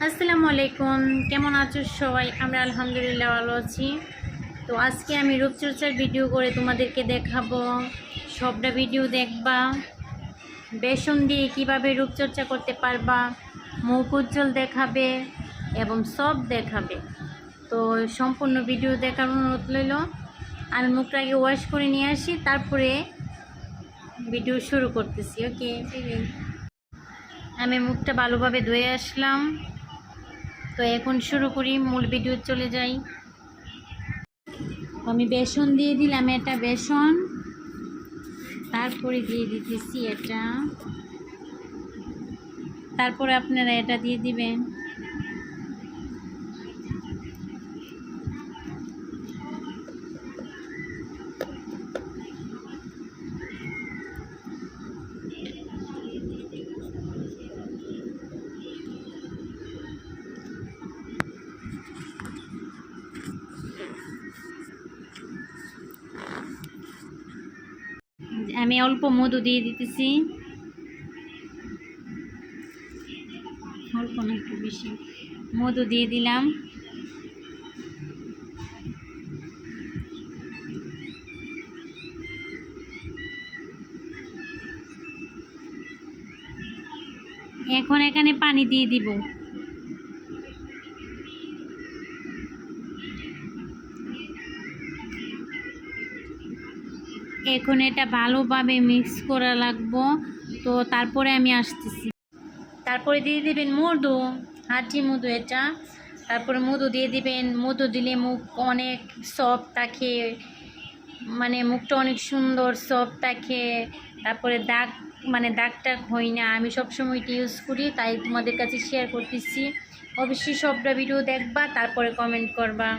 আসসালামু আলাইকুম, কেমন আছো সবাই? আমরা আলহামদুলিল্লাহ ভালো আছি। তো আজকে আমি রূপচর্চার ভিডিও করে তোমাদেরকে দেখাবো। সবটা ভিডিও দেখবা, বেসন দিয়ে কিভাবে রূপচর্চা করতে পারবা, মুখ উজ্জ্বল দেখাবে এবং সব দেখাবে। তো সম্পূর্ণ ভিডিও দেখার অনুরোধ রইল। আমি মুখটাকে ওয়াশ করে নিয়ে আসি, তারপরে ভিডিও শুরু করতেছি। ওকে, আমি মুখটা ভালোভাবে ধুয়ে আসলাম। তো এখন শুরু করি, মূল ভিডিও চলে যাই। আমি বেসন দিয়ে দিলাম, এটা বেসন, তারপরে দিয়ে দিতেছি এটা, তারপরে আপনারা এটা দিয়ে দিবেন। আমি অল্প মধু দিয়ে দিতেছি, অল্প না একটু বেশি মধু দিয়ে দিলাম। এখন এখানে পানি দিয়ে দিব। এখন এটা ভালোভাবে মিক্স করা লাগবো। তো তারপরে আমি আসতেছি। তারপরে দিয়ে দিবেন মধু, হাঁটি মধু এটা। তারপরে মধু দিয়ে দিবেন। মধু দিলে মুখ অনেক সফট থাকে, মানে মুখটা অনেক সুন্দর সফট থাকে। তারপরে দাগ, মানে দাগটা হয় না। আমি সবসময় এটা ইউজ করি, তাই তোমাদের কাছে শেয়ার করতেছি। অবশ্যই সবটা ভিডিও দেখবা, তারপরে কমেন্ট করবা।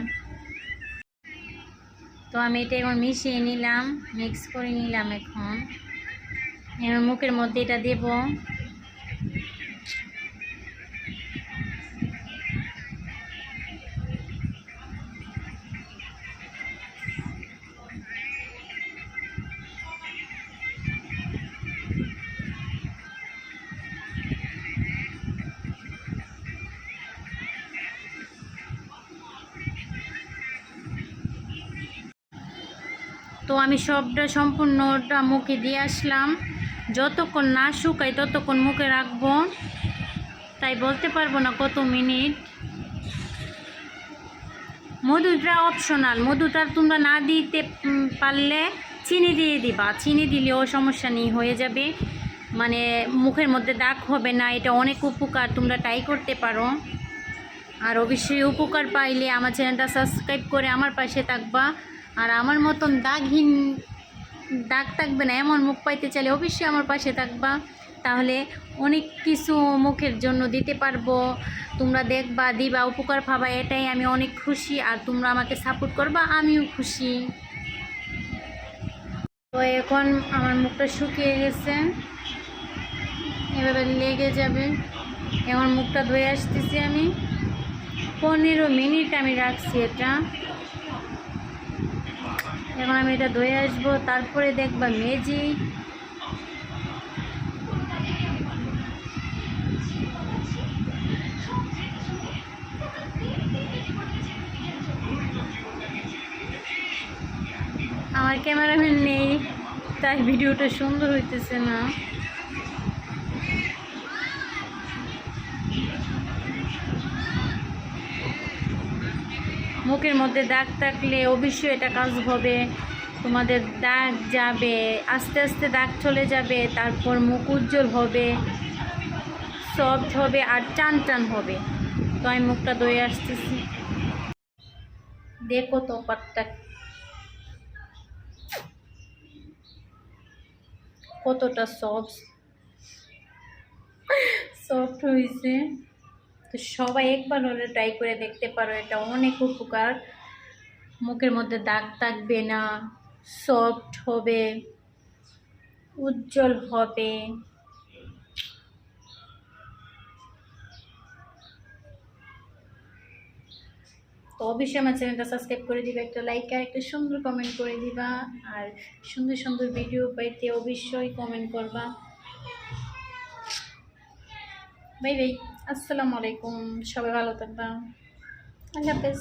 তো আমি এটা এখন মিশিয়ে নিলাম, মিক্স করে নিলাম। এখন মুখের মধ্যে এটা দেব। তো আমি সবটা সম্পূর্ণটা মুখে দিয়ে আসলাম। যতক্ষণ না শুকাই ততক্ষণ মুখে রাখবো, তাই বলতে পারবো না কত মিনিট। মধুটা অপশনাল, মধুটা তোমরা না দিতে পারলে চিনি দিয়ে দিবা। চিনি দিলেও সমস্যা নেই, হয়ে যাবে, মানে মুখের মধ্যে দাগ হবে না। এটা অনেক উপকার, তোমরা ট্রাই করতে পারো। আর অবশ্যই উপকার পাইলে আমার চ্যানেলটা সাবস্ক্রাইব করে আমার পাশে থাকবা। আর আমার মতন দাগ থাকবে না এমন মুখ পাইতে চাইলে অবশ্যই আমার পাশে থাকবা, তাহলে অনেক কিছু মুখের জন্য দিতে পারবো। তোমরা দেখবা, দিবা, উপকার পাবা, এটাই আমি অনেক খুশি। আর তোমরা আমাকে সাপোর্ট করবা, আমিও খুশি। তো এখন আমার মুখটা শুকিয়ে গেছে, এভাবে লেগে যাবে। এখন মুখটা ধুয়ে আসতেছি আমি। 15 মিনিট আমি রাখছি এটা। এখন আমি এটা ধুয়ে আসবো, তারপরে দেখবা ম্যাজিক। আমার ক্যামেরাম্যান নেই, তাই ভিডিওটা সুন্দর হইতেছে না। মুখের মধ্যে দাগ থাকলে অবশ্যই এটা কাজ হবে। তোমাদের দাগ যাবে, আস্তে আস্তে দাগ চলে যাবে। তারপর মুখ উজ্জ্বল হবে, সফট হবে আর টান টান হবে। তো আমি মুখটা ধুয়ে আসতেছি। দেখো তো পাটটা কতটা সফট হয়েছে। তো সবাই একবার হলে ট্রাই করে দেখতে পারো, এটা অনেক উপকার। মুখের মধ্যে দাগ থাকবে না, সফট হবে, উজ্জ্বল হবে। তো অবশ্যই আমার চ্যানেলটা সাবস্ক্রাইব করে দিবা, একটা লাইক আর একটা সুন্দর কমেন্ট করে দিবা। আর সুন্দর সুন্দর ভিডিও পাইতে অবশ্যই কমেন্ট করবা। Bye bye. আসসালামু আলাইকুম, সবাই ভালো থাকবা। আল্লাহ হাফেজ।